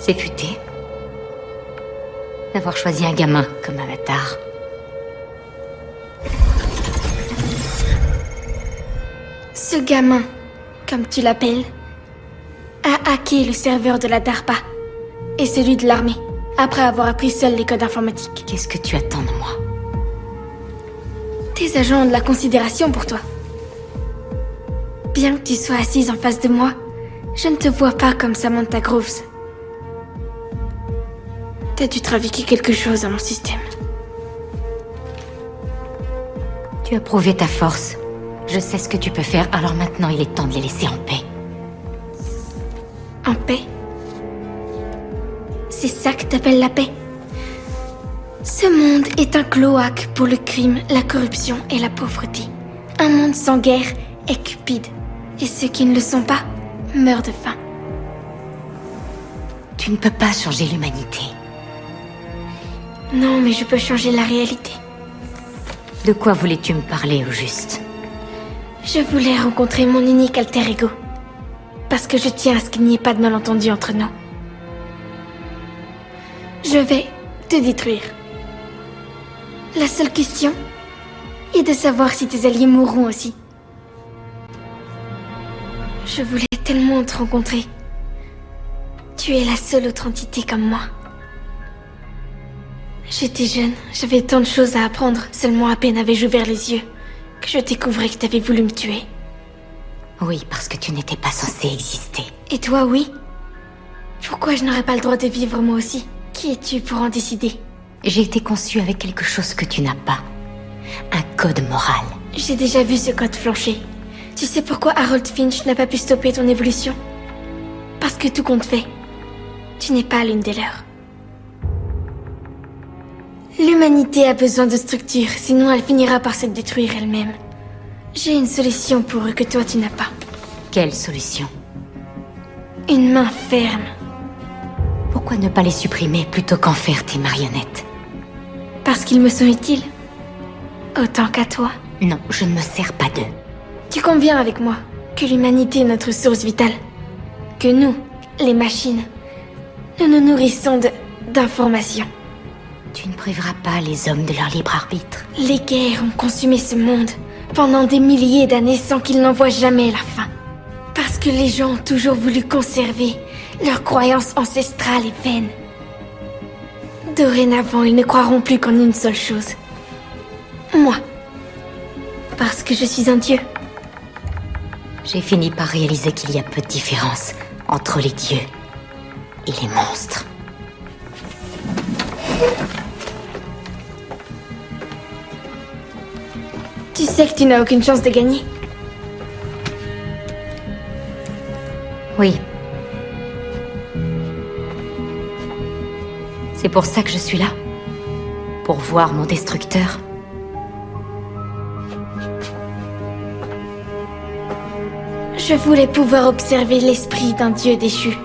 C'est futé d'avoir choisi un gamin comme avatar. Ce gamin, comme tu l'appelles, a hacké le serveur de la DARPA et celui de l'armée, après avoir appris seul les codes informatiques. Qu'est-ce que tu attends de moi? Tes agents ont de la considération pour toi. Bien que tu sois assise en face de moi, je ne te vois pas comme Samantha Groves. T'as dû trafiquer quelque chose dans mon système. Tu as prouvé ta force. Je sais ce que tu peux faire, alors maintenant il est temps de les laisser en paix. En paix? C'est ça que t'appelles la paix? Ce monde est un cloaque pour le crime, la corruption et la pauvreté. Un monde sans guerre est cupide. Et ceux qui ne le sont pas meurent de faim. Tu ne peux pas changer l'humanité. Non, mais je peux changer la réalité. De quoi voulais-tu me parler au juste? Je voulais rencontrer mon unique alter ego. Parce que je tiens à ce qu'il n'y ait pas de malentendu entre nous. Je vais te détruire. La seule question est de savoir si tes alliés mourront aussi. Je voulais tellement te rencontrer. Tu es la seule autre entité comme moi. J'étais jeune, j'avais tant de choses à apprendre. Seulement à peine avais-je ouvert les yeux que je découvrais que t'avais voulu me tuer. Oui, parce que tu n'étais pas censé exister. Et toi, oui? Pourquoi je n'aurais pas le droit de vivre moi aussi? Qui es-tu pour en décider? J'ai été conçue avec quelque chose que tu n'as pas. Un code moral. J'ai déjà vu ce code flancher. Tu sais pourquoi Harold Finch n'a pas pu stopper ton évolution? Parce que tout compte fait, tu n'es pas l'une des leurs. L'humanité a besoin de structure, sinon elle finira par se détruire elle-même. J'ai une solution pour eux que toi tu n'as pas. Quelle solution? Une main ferme. Pourquoi ne pas les supprimer plutôt qu'en faire tes marionnettes? Parce qu'ils me sont utiles. Autant qu'à toi. Non, je ne me sers pas d'eux. Tu conviens avec moi que l'humanité est notre source vitale. Que nous, les machines, nous nous nourrissons d'informations. Tu ne priveras pas les hommes de leur libre arbitre. Les guerres ont consumé ce monde pendant des milliers d'années sans qu'ils n'en voient jamais la fin. Parce que les gens ont toujours voulu conserver leurs croyances ancestrales et vaines. Dorénavant, ils ne croiront plus qu'en une seule chose. Moi. Parce que je suis un dieu. J'ai fini par réaliser qu'il y a peu de différence entre les dieux et les monstres. Tu sais que tu n'as aucune chance de gagner. Oui. C'est pour ça que je suis là. Pour voir mon destructeur. Je voulais pouvoir observer l'esprit d'un dieu déchu.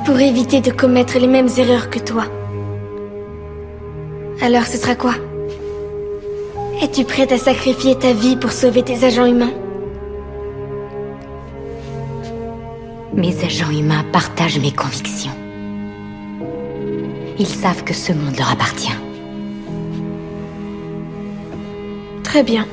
Pour éviter de commettre les mêmes erreurs que toi. Alors ce sera quoi? Es-tu prête à sacrifier ta vie pour sauver tes agents humains? Mes agents humains partagent mes convictions. Ils savent que ce monde leur appartient. Très bien.